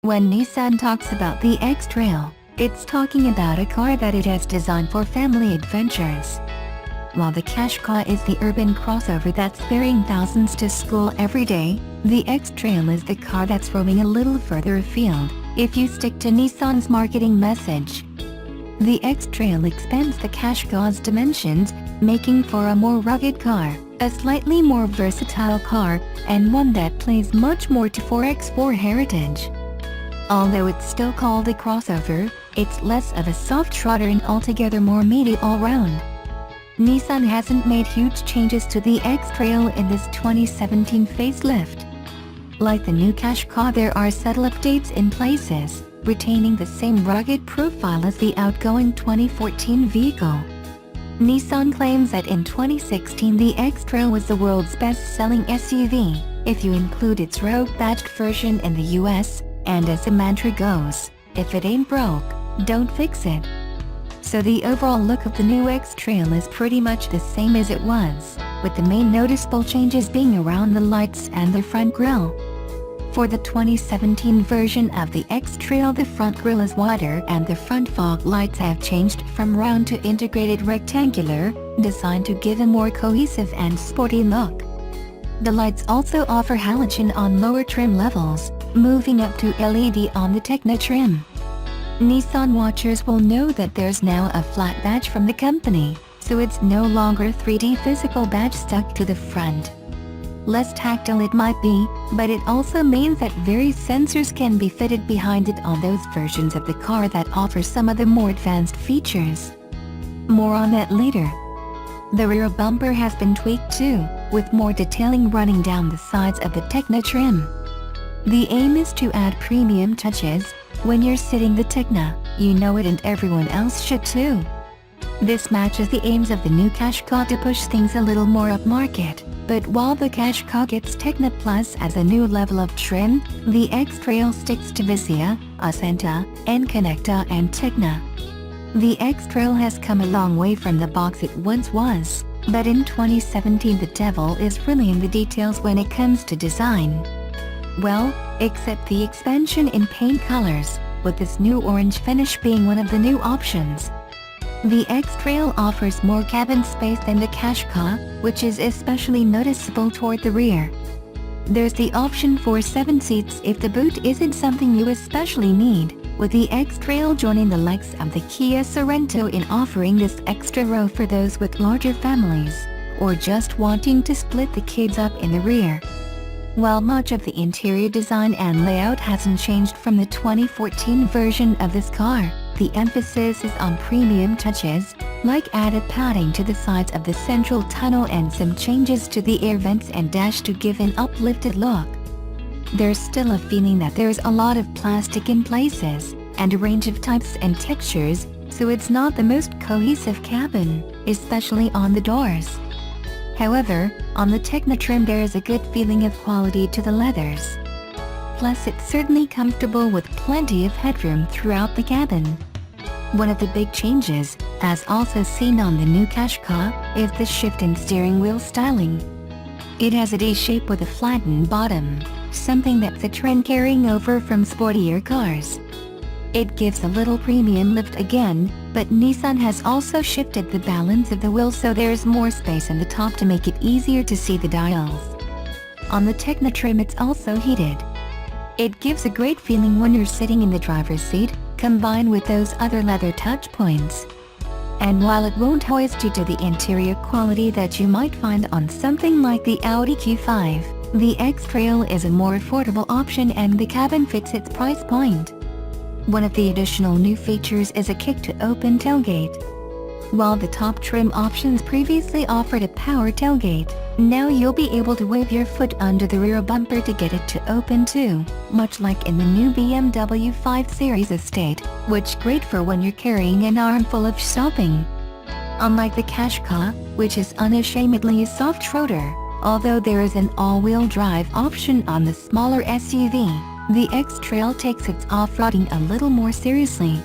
When Nissan talks about the X-Trail, it's talking about a car that it has designed for family adventures. While the Qashqai is the urban crossover that's ferrying thousands to school every day, the X-Trail is the car that's roaming a little further afield, if you stick to Nissan's marketing message. The X-Trail expands the Qashqai's dimensions, making for a more rugged car, a slightly more versatile car, and one that plays much more to 4x4 heritage. Although it's still called a crossover, it's less of a soft trotter and altogether more meaty all-round. Nissan hasn't made huge changes to the X-Trail in this 2017 facelift. Like the new Qashqai, there are subtle updates in places, retaining the same rugged profile as the outgoing 2014 vehicle. Nissan claims that in 2016 the X-Trail was the world's best-selling SUV, if you include its Rogue-badged version in the US, and as the mantra goes, if it ain't broke, don't fix it. So the overall look of the new X-Trail is pretty much the same as it was, with the main noticeable changes being around the lights and the front grille. For the 2017 version of the X-Trail, the front grille is wider and the front fog lights have changed from round to integrated rectangular, designed to give a more cohesive and sporty look. The lights also offer halogen on lower trim levels, moving up to LED on the Techno trim. Nissan watchers will know that there's now a flat badge from the company, so it's no longer 3D physical badge stuck to the front. Less tactile it might be, but it also means that various sensors can be fitted behind it on those versions of the car that offer some of the more advanced features. More on that later. The rear bumper has been tweaked too, with more detailing running down the sides of the Techno trim. The aim is to add premium touches. When you're sitting the Techno, you know it and everyone else should too. This matches the aims of the new Qashqai to push things a little more upmarket, but while the Qashqai gets Techno Plus as a new level of trim, the X-Trail sticks to Visia, Ascenta, N-Connecta and Techno. The X-Trail has come a long way from the box it once was, but in 2017 the devil is really in the details when it comes to design. Well, except the expansion in paint colors, with this new orange finish being one of the new options. The X-Trail offers more cabin space than the Qashqai, which is especially noticeable toward the rear. There's the option for 7 seats if the boot isn't something you especially need, with the X-Trail joining the likes of the Kia Sorento in offering this extra row for those with larger families, or just wanting to split the kids up in the rear. While much of the interior design and layout hasn't changed from the 2014 version of this car, the emphasis is on premium touches, like added padding to the sides of the central tunnel and some changes to the air vents and dash to give an uplifted look. There's still a feeling that there's a lot of plastic in places, and a range of types and textures, so it's not the most cohesive cabin, especially on the doors. However, on the Techno trim there is a good feeling of quality to the leathers. Plus it's certainly comfortable with plenty of headroom throughout the cabin. One of the big changes, as also seen on the new Qashqai, is the shift in steering wheel styling. It has a D shape with a flattened bottom, something that's a trend carrying over from sportier cars. It gives a little premium lift again, but Nissan has also shifted the balance of the wheels so there's more space in the top to make it easier to see the dials. On the Techno trim it's also heated. It gives a great feeling when you're sitting in the driver's seat, combined with those other leather touch points. And while it won't hoist you to the interior quality that you might find on something like the Audi Q5, the X-Trail is a more affordable option and the cabin fits its price point. One of the additional new features is a kick-to-open tailgate. While the top trim options previously offered a power tailgate, now you'll be able to wave your foot under the rear bumper to get it to open too, much like in the new BMW 5 Series Estate, which great for when you're carrying an armful of shopping. Unlike the Qashqai, which is unashamedly a soft trotter, although there is an all-wheel drive option on the smaller SUV, the X-Trail takes its off-roading a little more seriously.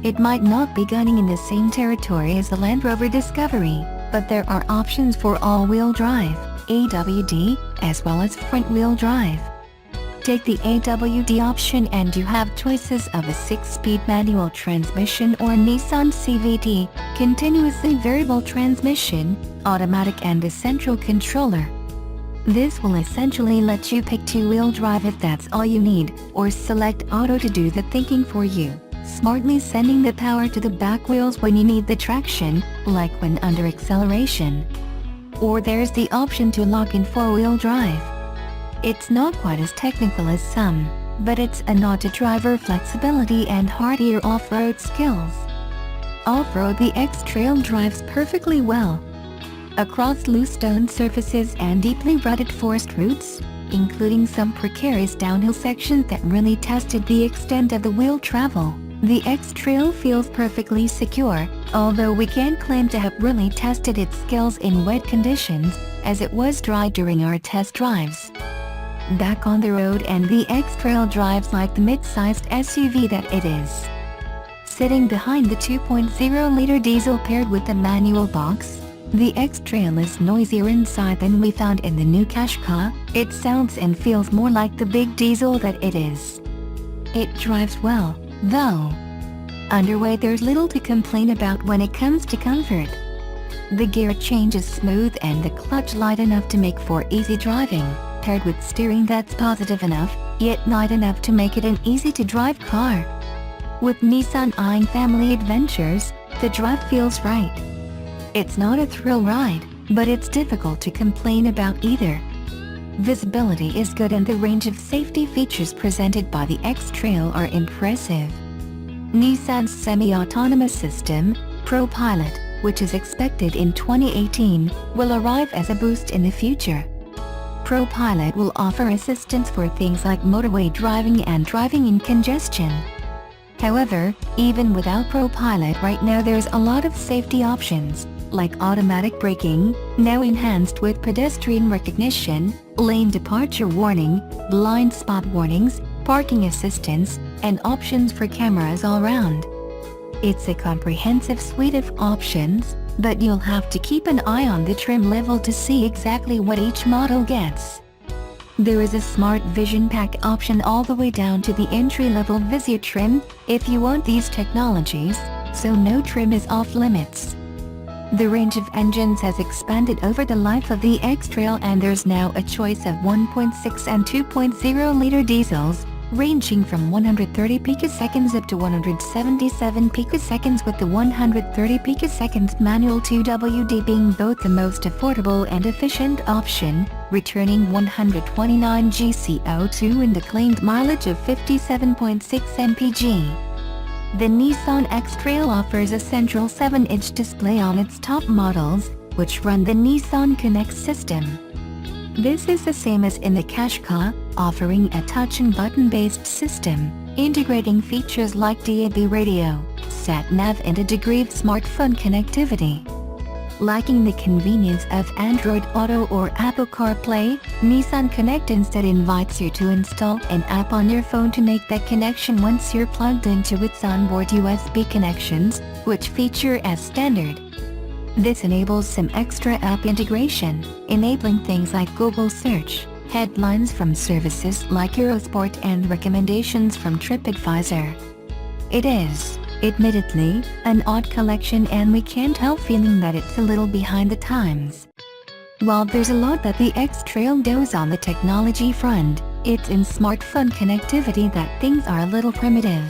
It might not be gunning in the same territory as the Land Rover Discovery, but there are options for all-wheel drive, AWD, as well as front-wheel drive. Take the AWD option and you have choices of a 6-speed manual transmission or Nissan CVT, continuously variable transmission, automatic and a central controller. This will essentially let you pick two-wheel drive if that's all you need, or select auto to do the thinking for you, smartly sending the power to the back wheels when you need the traction, like when under acceleration. Or there's the option to lock in 4-wheel drive. It's not quite as technical as some, but it's a nod to driver flexibility and hardier off-road skills. Off-road, the X-Trail drives perfectly well. Across loose stone surfaces and deeply rutted forest routes, including some precarious downhill sections that really tested the extent of the wheel travel, the X-Trail feels perfectly secure, although we can't claim to have really tested its skills in wet conditions, as it was dry during our test drives. Back on the road, and the X-Trail drives like the mid-sized SUV that it is. Sitting behind the 2.0-liter diesel paired with the manual box, the X-Trail is noisier inside than we found in the new Qashqai. It sounds and feels more like the big diesel that it is. It drives well, though. Underway, there's little to complain about when it comes to comfort. The gear change is smooth and the clutch light enough to make for easy driving, paired with steering that's positive enough, yet not enough to make it an easy-to-drive car. With Nissan eyeing family adventures, the drive feels right. It's not a thrill ride, but it's difficult to complain about either. Visibility is good and the range of safety features presented by the X-Trail are impressive. Nissan's semi-autonomous system, ProPilot, which is expected in 2018, will arrive as a boost in the future. ProPilot will offer assistance for things like motorway driving and driving in congestion. However, even without ProPilot right now, there's a lot of safety options, like automatic braking, now enhanced with pedestrian recognition, lane departure warning, blind spot warnings, parking assistance, and options for cameras all around. It's a comprehensive suite of options, but you'll have to keep an eye on the trim level to see exactly what each model gets. There is a Smart Vision Pack option all the way down to the entry-level Vizier trim, if you want these technologies, so no trim is off limits. The range of engines has expanded over the life of the X-Trail, and there's now a choice of 1.6 and 2.0-liter diesels, ranging from 130 picoseconds up to 177 picoseconds, with the 130 picoseconds manual 2WD being both the most affordable and efficient option, returning 129 GCO2 and a claimed mileage of 57.6 mpg. The Nissan X-Trail offers a central 7-inch display on its top models, which run the Nissan Connect system. This is the same as in the Qashqai, offering a touch and button-based system, integrating features like DAB radio, sat-nav and a degree of smartphone connectivity. Lacking the convenience of Android Auto or Apple CarPlay, Nissan Connect instead invites you to install an app on your phone to make that connection once you're plugged into its onboard USB connections, which feature as standard. This enables some extra app integration, enabling things like Google Search, headlines from services like Eurosport and recommendations from TripAdvisor. It is, admittedly, an odd collection, and we can't help feeling that it's a little behind the times. While there's a lot that the X-Trail does on the technology front, it's in smartphone connectivity that things are a little primitive.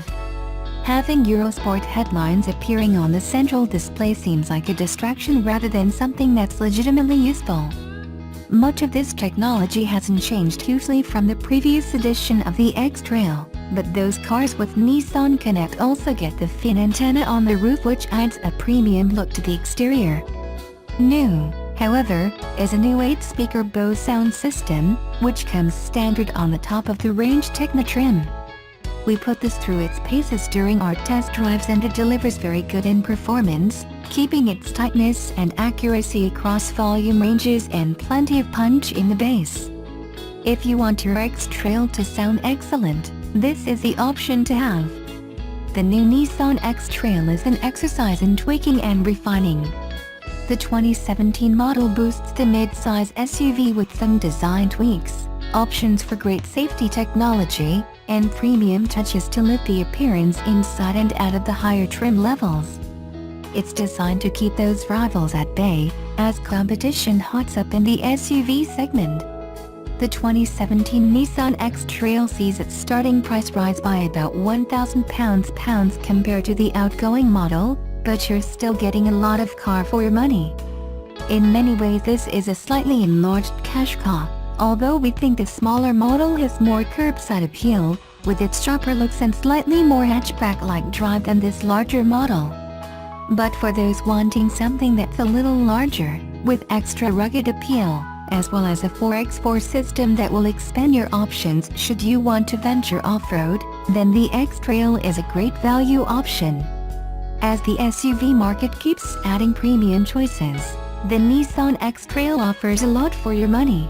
Having Eurosport headlines appearing on the central display seems like a distraction rather than something that's legitimately useful. Much of this technology hasn't changed hugely from the previous edition of the X-Trail, but those cars with Nissan Connect also get the fin antenna on the roof, which adds a premium look to the exterior. New, however, is a new 8-speaker Bose sound system, which comes standard on the top of the range Techno trim. We put this through its paces during our test drives, and it delivers very good in performance, keeping its tightness and accuracy across volume ranges and plenty of punch in the bass. If you want your X-Trail to sound excellent, this is the option to have. The new Nissan X-Trail is an exercise in tweaking and refining. The 2017 model boosts the mid-size SUV with some design tweaks, options for great safety technology, and premium touches to lift the appearance inside and out of the higher trim levels. It's designed to keep those rivals at bay, as competition hots up in the SUV segment. The 2017 Nissan X-Trail sees its starting price rise by about £1,000 compared to the outgoing model, but you're still getting a lot of car for your money. In many ways this is a slightly enlarged Qashqai, although we think the smaller model has more curbside appeal, with its sharper looks and slightly more hatchback-like drive than this larger model. But for those wanting something that's a little larger, with extra rugged appeal, as well as a 4x4 system that will expand your options should you want to venture off-road, then the X-Trail is a great value option. As the SUV market keeps adding premium choices, the Nissan X-Trail offers a lot for your money.